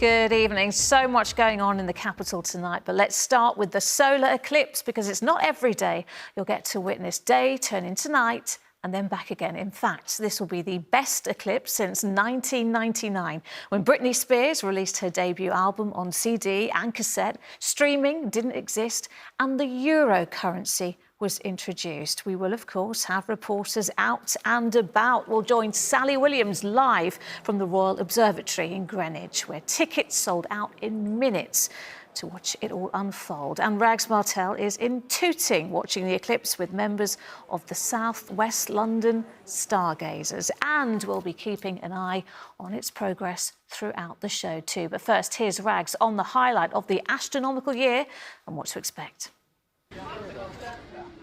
Good evening. So much going on in the capital tonight, but let's start with the solar eclipse because it's not every day you'll get to witness day turn into night and then back again. In fact, this will be the best eclipse since 1999, when Britney Spears released her debut album on CD and cassette. Streaming didn't exist and the euro currency was introduced. We will, of course, have reporters out and about. We'll join Sally Williams live from the Royal Observatory in Greenwich, where tickets sold out in minutes to watch it all unfold. And Rags Martel is in Tooting watching the eclipse with members of the South West London Stargazers. And we'll be keeping an eye on its progress throughout the show too. But first, here's Rags on the highlight of the astronomical year and what to expect.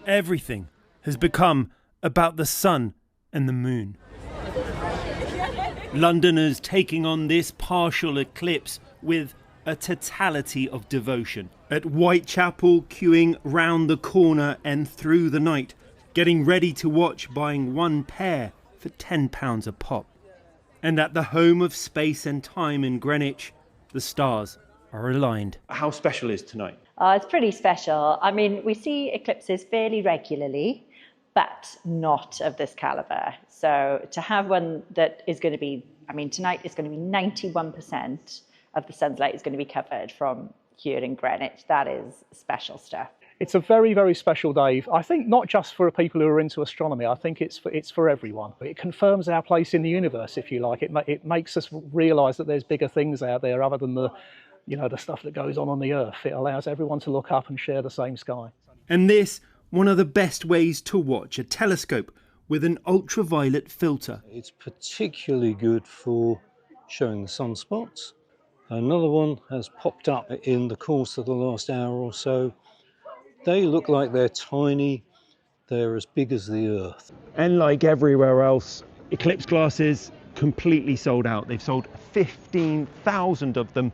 Everything has become about the sun and the moon. Londoners taking on this partial eclipse with a totality of devotion. At Whitechapel, queuing round the corner and through the night, getting ready to watch, buying one pair for £10 a pop. And at the home of space and time in Greenwich, the stars are aligned. How special is tonight? It's pretty special. I mean, we see eclipses fairly regularly, but not of this calibre. So to have one that is going to be, tonight is going to be 91% of the sun's light is going to be covered from here in Greenwich. That is special stuff. It's a very, very special day. I think not just for people who are into astronomy. I think it's for everyone. It confirms our place in the universe, if you like. It makes us realise that there's bigger things out there other than the stuff that goes on the Earth. It allows everyone to look up and share the same sky. And this, one of the best ways to watch, a telescope with an ultraviolet filter. It's particularly good for showing the sunspots. Another one has popped up in the course of the last hour or so. They look like they're tiny. They're as big as the Earth. And like everywhere else, eclipse glasses completely sold out. They've sold 15,000 of them.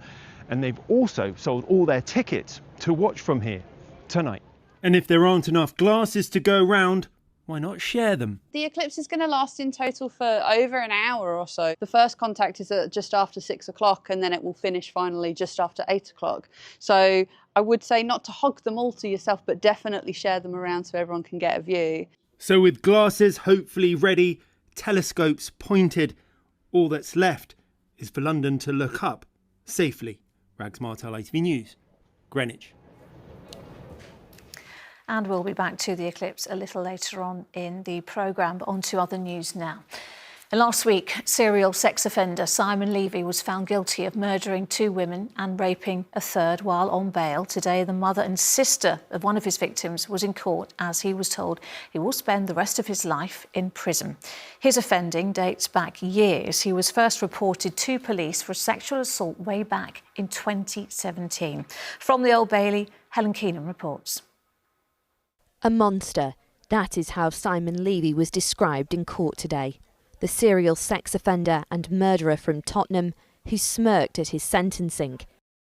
And they've also sold all their tickets to watch from here tonight. And if there aren't enough glasses to go round, why not share them? The eclipse is going to last in total for over an hour or so. The first contact is at just after 6 o'clock and then it will finish finally just after 8 o'clock. So I would say not to hog them all to yourself, but definitely share them around so everyone can get a view. So with glasses hopefully ready, telescopes pointed, all that's left is for London to look up safely. Rags Martel, ITV News, Greenwich. And we'll be back to the eclipse a little later on in the programme, but on to other news now. And last week, serial sex offender Simon Levy was found guilty of murdering 2 women and raping a third while on bail. Today, the mother and sister of one of his victims was in court as he was told he will spend the rest of his life in prison. His offending dates back years. He was first reported to police for sexual assault way back in 2017. From the Old Bailey, Helen Keenan reports. A monster. That is how Simon Levy was described in court today. The serial sex offender and murderer from Tottenham who smirked at his sentencing.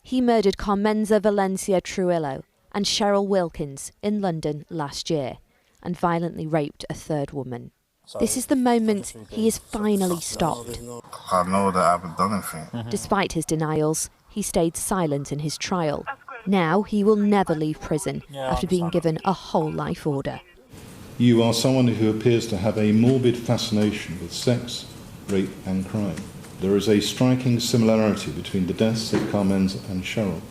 He murdered Carmenza Valencia Trujillo and Cheryl Wilkins in London last year and violently raped a third woman. This is the moment he is finally stopped. I know that I haven't done anything. Despite his denials, he stayed silent in his trial. Now he will never leave prison after being given a whole life order. You are someone who appears to have a morbid fascination with sex, rape and crime. There is a striking similarity between the deaths of Carmenza and Cheryl.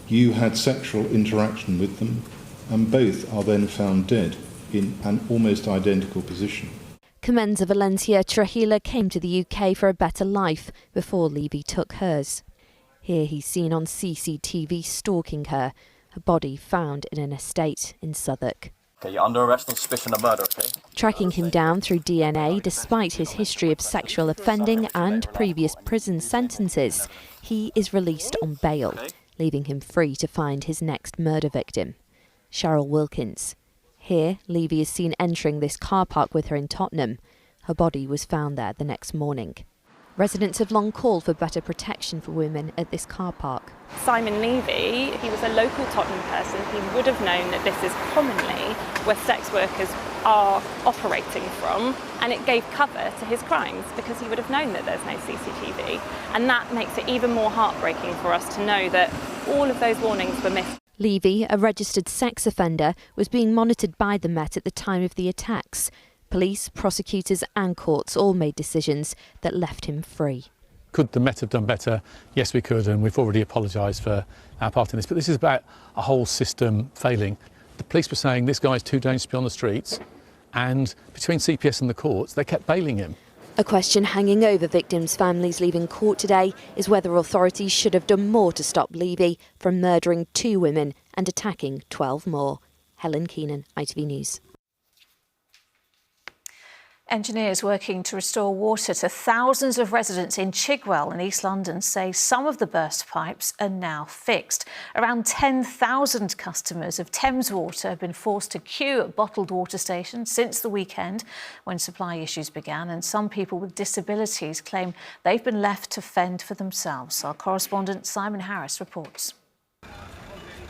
You had sexual interaction with them and both are then found dead in an almost identical position. Carmenza Valencia Trujillo came to the UK for a better life before Levy took hers. Here he's seen on CCTV stalking her, her body found in an estate in Southwark. Okay, you're under arrest on suspicion of murder, okay? Tracking him down through DNA, despite his history of sexual offending and previous prison sentences, he is released on bail, leaving him free to find his next murder victim, Cheryl Wilkins. Here, Levy is seen entering this car park with her in Tottenham. Her body was found there the next morning. Residents have long called for better protection for women at this car park. Simon Levy, he was a local Tottenham person. He would have known that this is commonly where sex workers are operating from, and it gave cover to his crimes because he would have known that there's no CCTV. And that makes it even more heartbreaking for us to know that all of those warnings were missed. Levy, a registered sex offender, was being monitored by the Met at the time of the attacks. Police, prosecutors and courts all made decisions that left him free. Could the Met have done better? Yes, we could, and we've already apologised for our part in this. But this is about a whole system failing. The police were saying this guy's too dangerous to be on the streets, and between CPS and the courts, they kept bailing him. A question hanging over victims' families leaving court today is whether authorities should have done more to stop Levy from murdering 2 women and attacking 12 more. Helen Keenan, ITV News. Engineers working to restore water to thousands of residents in Chigwell in East London say some of the burst pipes are now fixed. Around 10,000 customers of Thames Water have been forced to queue at bottled water stations since the weekend when supply issues began, and some people with disabilities claim they've been left to fend for themselves. Our correspondent Simon Harris reports.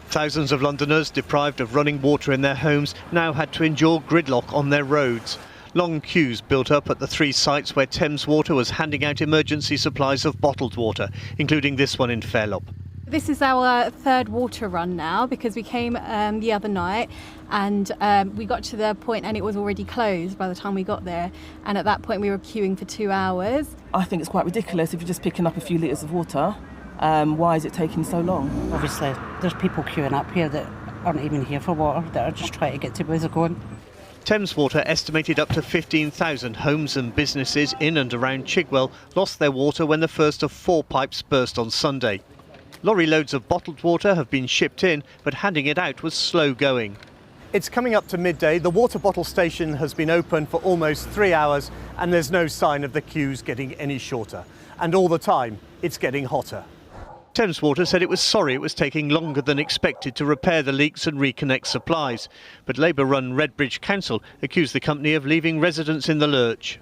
Thousands of Londoners deprived of running water in their homes now had to endure gridlock on their roads. Long queues built up at the 3 sites where Thames Water was handing out emergency supplies of bottled water, including this one in Fairlop. This is our 3rd water run now because we came the other night and we got to the point and it was already closed by the time we got there, and at that point we were queuing for 2 hours. I think it's quite ridiculous if you're just picking up a few litres of water. Why is it taking so long? Obviously there's people queuing up here that aren't even here for water, that are just trying to get to where they're going. Thames Water estimated up to 15,000 homes and businesses in and around Chigwell lost their water when the first of 4 pipes burst on Sunday. Lorry loads of bottled water have been shipped in, but handing it out was slow going. It's coming up to midday. The water bottle station has been open for almost 3 hours and there's no sign of the queues getting any shorter. And all the time, it's getting hotter. Thames Water said it was sorry it was taking longer than expected to repair the leaks and reconnect supplies. But Labour-run Redbridge Council accused the company of leaving residents in the lurch.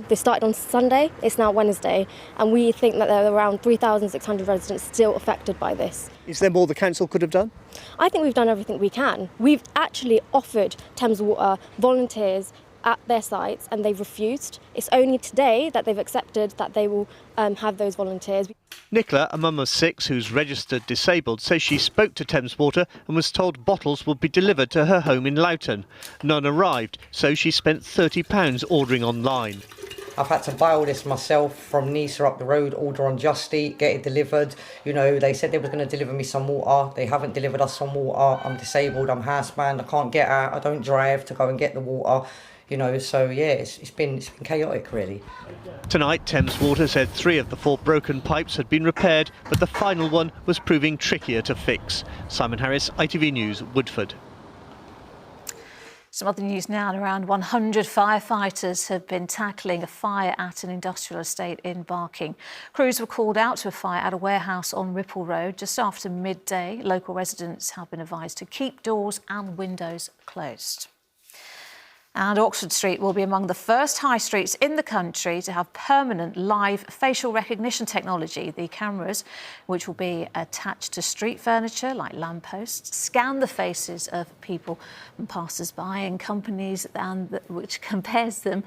They started on Sunday, it's now Wednesday, and we think that there are around 3,600 residents still affected by this. Is there more the council could have done? I think we've done everything we can. We've actually offered Thames Water volunteers at their sites and they've refused. It's only today that they've accepted that they will have those volunteers. Nicola, a mum of 6 who's registered disabled, says she spoke to Thames Water and was told bottles would be delivered to her home in Loughton. None arrived, so she spent £30 ordering online. I've had to buy all this myself from Nisa up the road, order on Just Eat, get it delivered. You know, they said they were going to deliver me some water. They haven't delivered us some water. I'm disabled, I'm housebound, I can't get out, I don't drive to go and get the water. You know, so yeah, it's been chaotic really. Tonight, Thames Water said 3 of the 4 broken pipes had been repaired, but the final one was proving trickier to fix. Simon Harris, ITV News, Woodford. Some other news now. Around 100 firefighters have been tackling a fire at an industrial estate in Barking. Crews were called out to a fire at a warehouse on Ripple Road just after midday. Local residents have been advised to keep doors and windows closed. And Oxford Street will be among the first high streets in the country to have permanent live facial recognition technology. The cameras, which will be attached to street furniture like lampposts, scan the faces of people and passers-by and companies, and which compares them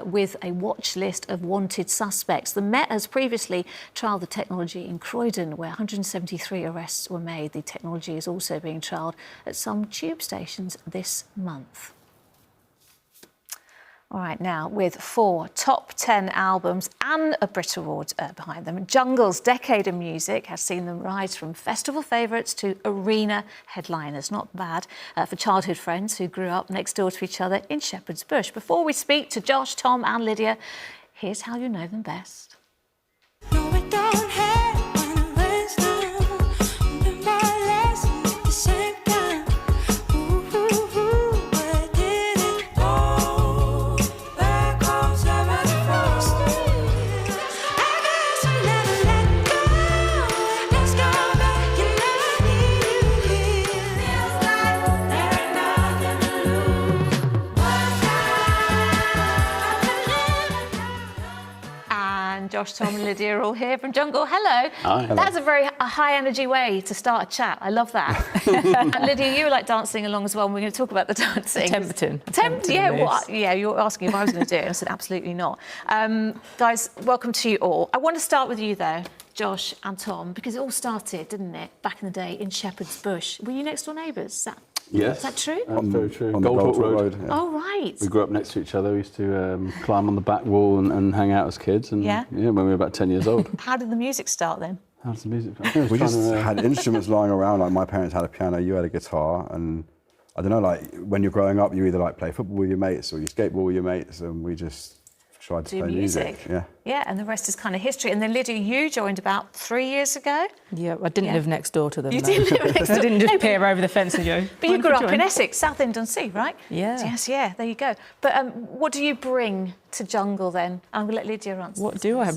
with a watch list of wanted suspects. The Met has previously trialled the technology in Croydon, where 173 arrests were made. The technology is also being trialled at some tube stations this month. All right, now, with 4 top 10 albums and a Brit Award behind them, Jungle's decade of music has seen them rise from festival favourites to arena headliners. Not bad for childhood friends who grew up next door to each other in Shepherd's Bush. Before we speak to Josh, Tom and Lydia, here's how you know them best. Josh, Tom and Lydia are all here from Jungle. Hello. Hi. That's a very high energy way to start a chat. I love that. And Lydia, you were like dancing along as well, and we're going to talk about the dancing. Tempting. Yeah, you were asking if I was going to do it, and I said absolutely not. Guys, welcome to you all. I want to start with you though, Josh and Tom, because it all started, didn't it, back in the day in Shepherd's Bush. Were you next door neighbours? Yes. Is that true? Very true. On the Goldhawk Road. Yeah. Oh, right. We grew up next to each other. We used to climb on the back wall and hang out as kids. And Yeah? when we were about 10 years old. How did the music start then? How's the music? We just had instruments lying around. Like my parents had a piano, you had a guitar, and I don't know. Like when you're growing up, you either like play football with your mates or you skateboard with your mates, and we just tried to Do play music. Yeah. Yeah, and the rest is kind of history. And then Lydia, you joined about 3 years ago. Yeah, I didn't live next door to them. You no. didn't live next door. I didn't just peer over the fence and go. But you grew up in Essex, Southend-on-Sea, right? Yeah. Yes, yeah, there you go. But what do you bring to Jungle then? I'm going to let Lydia answer. What do I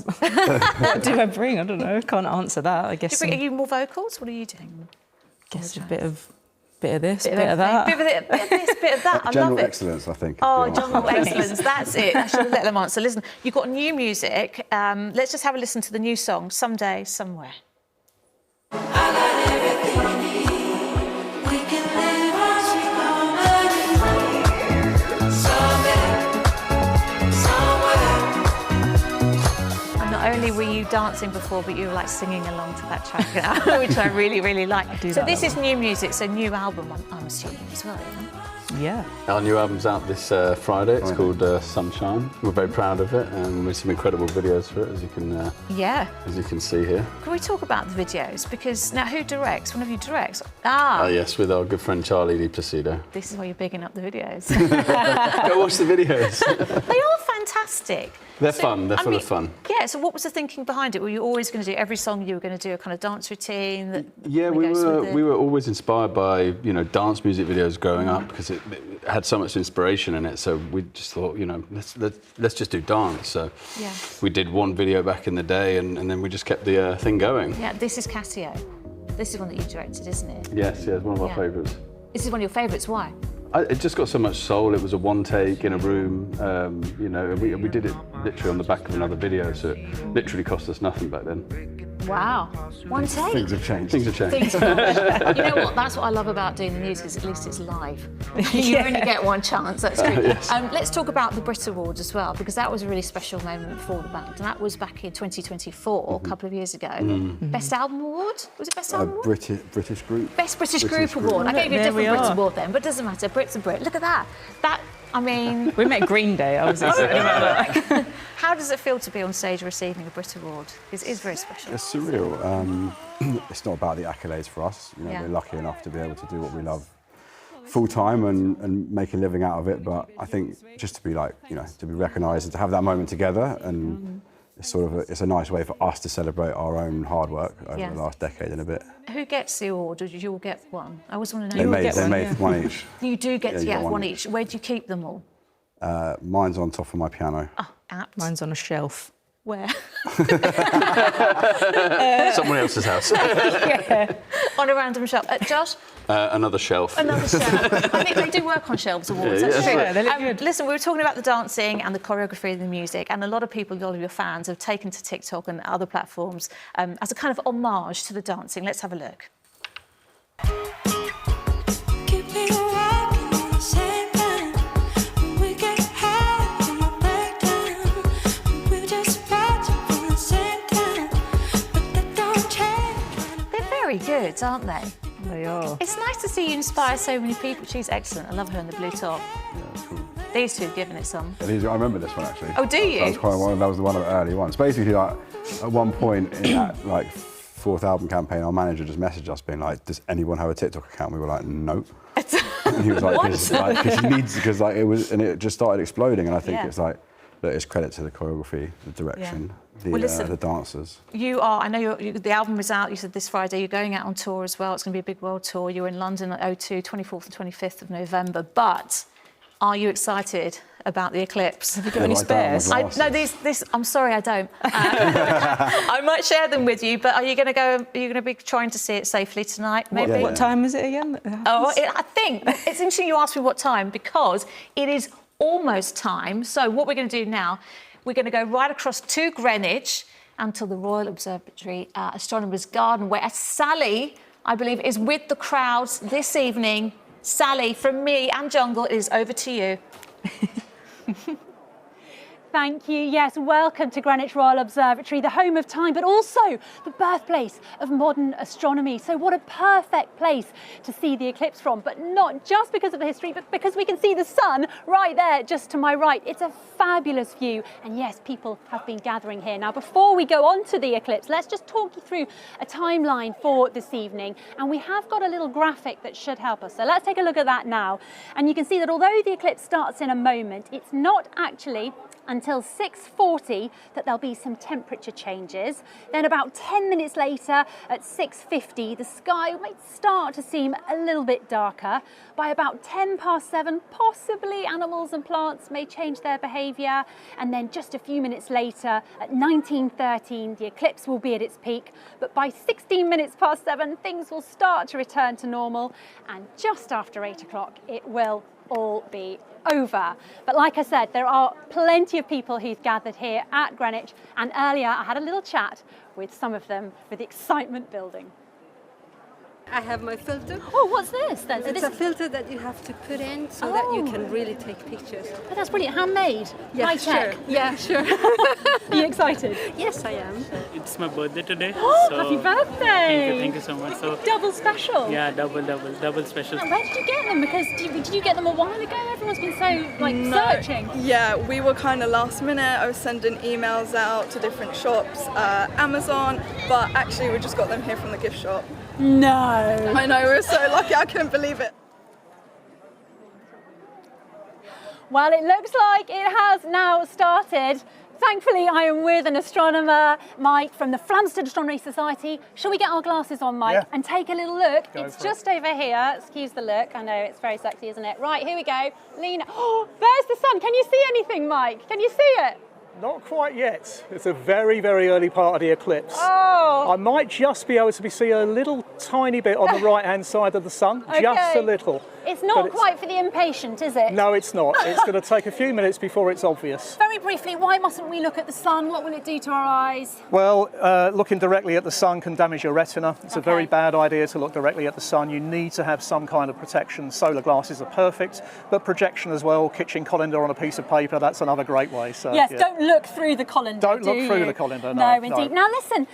bring? I don't know. I can't answer that. I guess. Are you more vocals? What are you doing? Guess a bit of this, bit bit of that. Bit of this, bit of that. I General love it. excellence, I think. Oh, general excellence, that's it. I should have let them answer. Listen, you've got new music. Let's just have a listen to the new song, Someday, Somewhere. Not only were you dancing before, but you were like singing along to that track, which I really, really like. So this is new music, so new album, I'm assuming as well. Yeah. Our new album's out this Friday. It's called Sunshine. We're very proud of it, and we've some incredible videos for it, as you can see here. Can we talk about the videos? Because now, who directs? One of you directs. Yes, with our good friend Charlie Di Placido. This is why you're bigging up the videos. Go watch the videos. They are fantastic. They're fun. They're full of fun. Yeah. So, what was the thinking behind it? Were you always going to do every song? You were going to do a kind of dance routine? Yeah, we were always inspired by dance music videos growing up because it had so much inspiration in it. So we just thought let's just do dance. So we did one video back in the day, and then we just kept the thing going. Yeah. This is Casio. This is one that you directed, isn't it? Yes. Yeah. It's one of our favourites. This is one of your favourites. Why? It just got so much soul. It was a one take in a room, we did it literally on the back of another video, so it literally cost us nothing back then. Wow, one take. Things have changed. Things have changed. Things have changed. You know what? That's what I love about doing the news, because at least it's live. You only get one chance. That's good. Yes. Let's talk about the Brit Awards as well, because that was a really special moment for the band, and that was back in 2024, a couple of years ago. Best Album Award? Was it Best Album Award? British Group. Best British Group Award. I gave you a different Brit Award then, but it doesn't matter. Brit's a Brit. Look at that. I mean... We met Green Day. I was excited about that. How does it feel to be on stage receiving a Brit Award? It is very special. It's surreal. It's not about the accolades for us. We're lucky enough to be able to do what we love full time and make a living out of it. But I think just to be to be recognised and to have that moment together, and it's a nice way for us to celebrate our own hard work over the last decade and a bit. Who gets the award, or did you all get one? I always want to know. They made one each. You do get to get one each. Where do you keep them all? Mine's on top of my piano. Oh, apt. Mine's on a shelf. Where? Someone else's house. On a random shelf. Josh? Another shelf. Another shelf. I think they do work on shelves awards. That's true. Yeah, they look good. Listen, we were talking about the dancing and the choreography and the music, and a lot of your fans have taken to TikTok and other platforms as a kind of homage to the dancing. Let's have a look. Very good, aren't they? They are. It's nice to see you inspire so many people. She's excellent. I love her in the blue top. Yeah, that's cool. These two have given it some. Yeah, I remember this one actually. Oh, do you? That was the one of the early ones. Basically, at one point in that fourth album campaign, our manager just messaged us being like, "Does anyone have a TikTok account?" We were like, "Nope." And he was like, "Because it just started exploding." And I think it's credit to the choreography, the direction, the dancers. You are, I know the album is out, you said this Friday, you're going out on tour as well. It's going to be a big world tour. You're in London at O2, 24th and 25th of November. But are you excited about the eclipse? Have you got any spares? I'm sorry, I don't. I might share them with you, but are you going to go? Are you going to be trying to see it safely tonight? Maybe. What time is it again? I think it's interesting you asked me what time, because it is almost time. So what we're going to do now, we're going to go right across to Greenwich and to the Royal Observatory Astronomers' Garden, where Sally, I believe, is with the crowds this evening. Sally, from me and Jungle, it is over to you. Thank you. Yes, welcome to Greenwich Royal Observatory, the home of time, but also the birthplace of modern astronomy. So what a perfect place to see the eclipse from, but not just because of the history, but because we can see the sun right there, just to my right. It's a fabulous view. And yes, people have been gathering here. Now, before we go on to the eclipse, let's just talk you through a timeline for this evening. And we have got a little graphic that should help us. So let's take a look at that now. And you can see that although the eclipse starts in a moment, it's not actually until 6:40 that there'll be some temperature changes. Then about 10 minutes later at 6:50, the sky might start to seem a little bit darker. By about 7:10, possibly animals and plants may change their behaviour. And then just a few minutes later at 19:13, the eclipse will be at its peak. But by 7:16, things will start to return to normal. And just after 8 o'clock, it will all be over. But like I said, there are plenty of people who've gathered here at Greenwich, and earlier I had a little chat with some of them with the excitement building. I have my filter. Oh, what's this then? So It's this a filter that you have to put in so that you can really take pictures. Oh, that's brilliant. Handmade? Yeah, High tech? sure. Yeah, sure. Are you excited? Yes, I am. It's my birthday today. Oh, so happy birthday! Thank you so much. So Double special. yeah, double special. And where did you get them? Because did you get them a while ago? Everyone's been so searching. Yeah, we were kind of last minute. I was sending emails out to different shops, Amazon, but actually we just got them here from the gift shop. No. I know, we were so lucky, I couldn't believe it. Well, it looks like it has now started. Thankfully, I am with an astronomer, Mike, from the Flamstead Astronomy Society. Shall we get our glasses on, Mike, and take a little look? It's just over here. Excuse the look. I know, it's very sexy, isn't it? Right, here we go. Lean. Oh, there's the sun. Can you see anything, Mike? Can you see it? Not quite yet. It's a very, very early part of the eclipse. Oh! I might just be able to see a little tiny bit on the right-hand side of the sun, just a little. It's not quite for the impatient, is it? No, it's not. It's going to take a few minutes before it's obvious. Very briefly, why mustn't we look at the sun? What will it do to our eyes? Well, looking directly at the sun can damage your retina. It's a very bad idea to look directly at the sun. You need to have some kind of protection. Solar glasses are perfect, but projection as well, kitchen colander on a piece of paper, that's another great way. So, yes, don't look through the colander. Don't look through the colander, no. No, indeed. Now listen,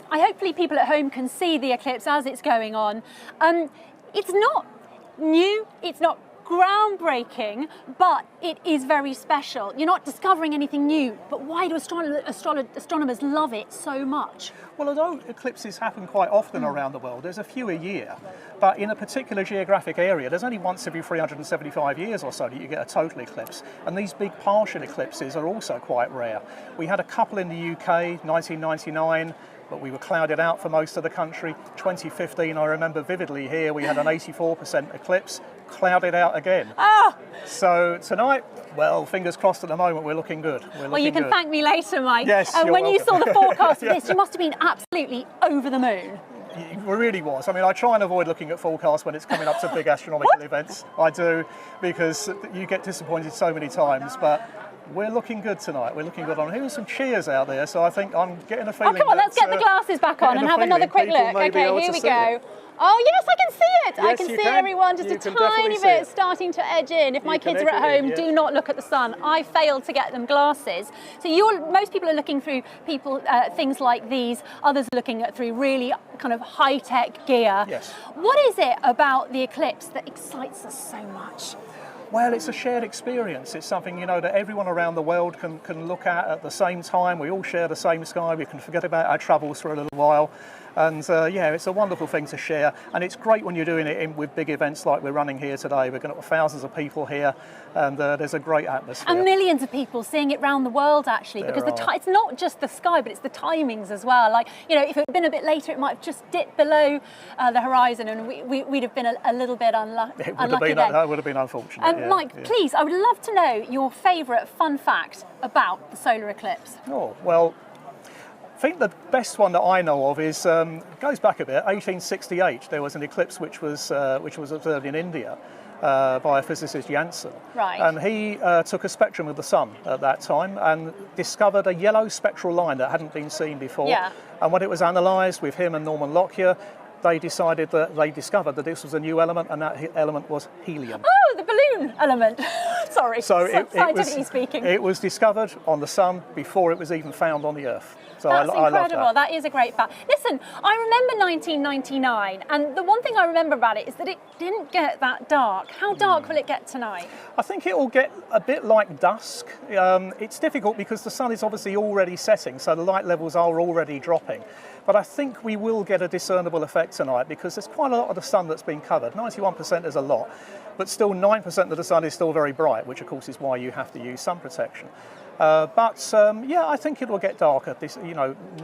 hopefully people at home can see the eclipse as it's going on. It's not new, it's not groundbreaking, but it is very special. You're not discovering anything new, but why do astronomers love it so much? Well, although eclipses happen quite often around the world, there's a few a year, but in a particular geographic area, there's only once every 375 years or so that you get a total eclipse, and these big partial eclipses are also quite rare. We had a couple in the UK, 1999, but we were clouded out for most of the country. 2015, I remember vividly here, we had an 84% eclipse, clouded out again. Ah! So tonight, well, fingers crossed at the moment, we're looking good. Well, you can thank me later, Mike. Yes, you're when you welcome. saw the forecast for this, you must have been absolutely over the moon. It really was. I mean, I try and avoid looking at forecasts when it's coming up to big astronomical events. I do, because you get disappointed so many times, but we're looking good tonight. We're looking good. I'm hearing some cheers out there, so I think I'm getting a feeling. Oh, come on, let's get the glasses back on and have another quick look. Okay, here we go. Oh, yes, I can see it. Yes, I can see everyone just a tiny bit starting to edge in. If my kids are at home, do not look at the sun. I failed to get them glasses. So most people are looking through things like these. Others are looking through really kind of high-tech gear. Yes. What is it about the eclipse that excites us so much? Well, it's a shared experience. It's something, that everyone around the world can look at the same time. We all share the same sky. We can forget about our troubles for a little while. And it's a wonderful thing to share. And it's great when you're doing it with big events like we're running here today. We're going to have thousands of people here, and there's a great atmosphere. And millions of people seeing it around the world, actually, because it's not just the sky, but it's the timings as well. Like, if it had been a bit later, it might have just dipped below the horizon, and we'd have been a little bit unlucky. That would have been unfortunate. Mike, please, I would love to know your favourite fun fact about the solar eclipse. Oh, well, I think the best one that I know of is goes back a bit. 1868, there was an eclipse which was observed in India, biophysicist Janssen. Right. And he took a spectrum of the sun at that time and discovered a yellow spectral line that hadn't been seen before. Yeah. And when it was analysed with him and Norman Lockyer, they discovered that this was a new element, and that element was helium. Oh, the balloon element. Sorry, scientifically speaking. It was discovered on the sun before it was even found on the Earth. So That's I love incredible. that. That is a great fact. Listen, I remember 1999, and the one thing I remember about it is that it didn't get that dark. How dark will it get tonight? I think it will get a bit like dusk. It's difficult because the sun is obviously already setting, so the light levels are already dropping. But I think we will get a discernible effect tonight because there's quite a lot of the sun that's been covered. 91% is a lot, but still 9% of the sun is still very bright, which of course is why you have to use sun protection. Yeah, I think it will get darker,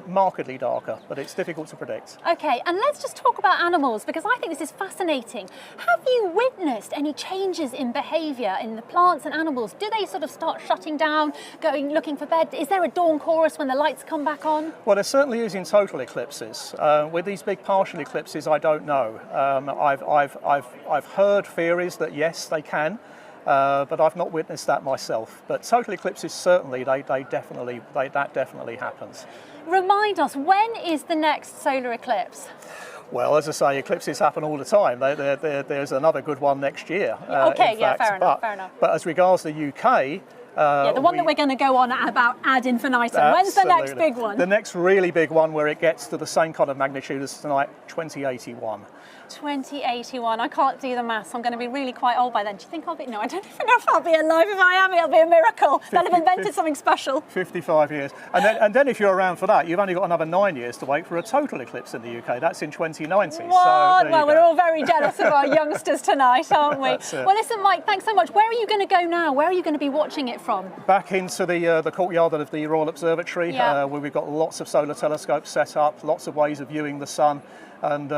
markedly darker, but it's difficult to predict. Okay, and let's just talk about animals, because I think this is fascinating. Have you witnessed any changes in behaviour in the plants and animals? Do they sort of start shutting down, looking for bed? Is there a dawn chorus when the lights come back on? Well, there certainly is in total eclipses. With these big partial eclipses, I don't know. I've heard theories that yes, they can. But I've not witnessed that myself. But total eclipses, certainly, that definitely happens. Remind us, when is the next solar eclipse? Well, as I say, eclipses happen all the time. There's another good one next year. Okay, yeah, fair enough. But as regards the UK... the one that we're going to go on about ad infinitum. When's the next big one? The next really big one where it gets to the same kind of magnitude as tonight, 2081. 2081. I can't do the maths. I'm going to be really quite old by then. Do you think I'll be? No, I don't even know if I'll be alive. If I am, it'll be a miracle. They'll have invented something special. 55 years. And then if you're around for that, you've only got another 9 years to wait for a total eclipse in the UK. That's in 2090. What? So Well, we're all very jealous of our youngsters tonight, aren't we? That's it. Well, listen, Mike, thanks so much. Where are you going to go now? Where are you going to be watching it from? Back into the courtyard of the Royal Observatory, Yeah. where we've got lots of solar telescopes set up, lots of ways of viewing the sun. And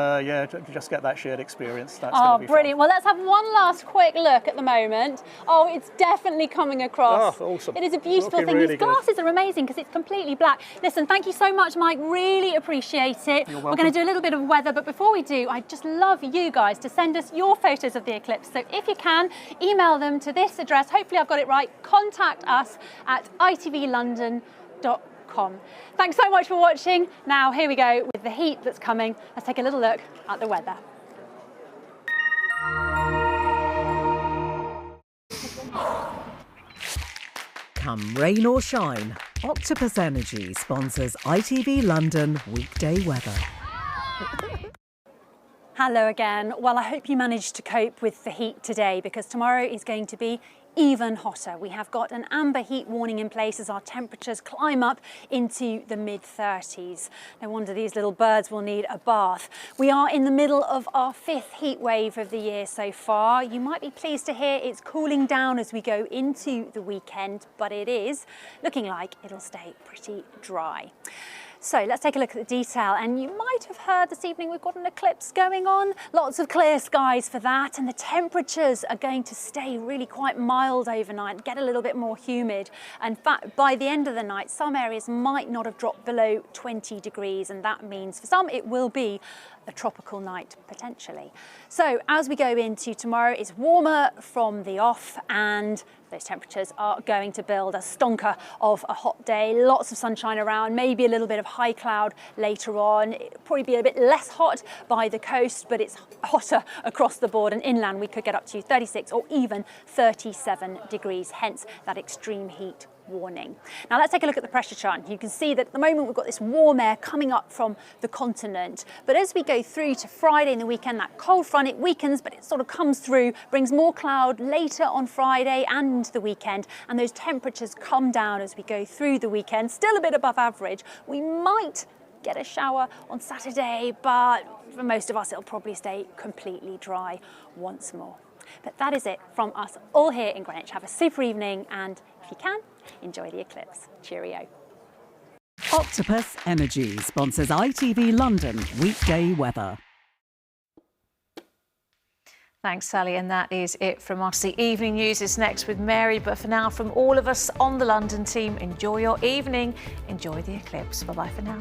just get that shared experience. That's going to be brilliant. Well, let's have one last quick look at the moment. Oh, it's definitely coming across. Oh, awesome. It is a beautiful Looking thing. really These good. glasses are amazing because it's completely black. Listen, thank you so much, Mike. Really appreciate it. You're We're welcome. going to do a little bit of weather, but before we do, I'd just love you guys to send us your photos of the eclipse. So if you can, email them to this address. Hopefully I've got it right. Contact us at itvlondon.com. Thanks so much for watching. Now here we go with the heat that's coming. Let's take a little look at the weather. Come rain or shine, Octopus Energy sponsors ITV London weekday weather. Hello again. Well, I hope you managed to cope with the heat today because tomorrow is going to be even hotter. We have got an amber heat warning in place as our temperatures climb up into the mid-30s. No wonder these little birds will need a bath. We are in the middle of our 5th heat wave of the year so far. You might be pleased to hear it's cooling down as we go into the weekend, but it is looking like it'll stay pretty dry. So let's take a look at the detail, and you might have heard this evening we've got an eclipse going on. Lots of clear skies for that, and the temperatures are going to stay really quite mild overnight, get a little bit more humid. In fact, by the end of the night, some areas might not have dropped below 20 degrees, and that means for some it will be a tropical night potentially. So as we go into tomorrow, it's warmer from the off, and those temperatures are going to build a stonker of a hot day. Lots of sunshine around, maybe a little bit of high cloud later on. It'll probably be a bit less hot by the coast, but it's hotter across the board, and inland we could get up to 36 or even 37 degrees, hence that extreme heat warning. Now let's take a look at the pressure chart. You can see that at the moment we've got this warm air coming up from the continent, but as we go through to Friday and the weekend, that cold front, it weakens, but it sort of comes through, brings more cloud later on Friday and the weekend, and those temperatures come down as we go through the weekend, still a bit above average. We might get a shower on Saturday, but for most of us it'll probably stay completely dry once more. But that is it from us all here in Greenwich. Have a super evening, and if you can, enjoy the eclipse. Cheerio. Octopus Energy sponsors ITV London weekday weather. Thanks, Sally, and that is it from us. The evening news is next with Mary, but for now, from all of us on the London team, enjoy your evening, enjoy the eclipse. Bye-bye for now.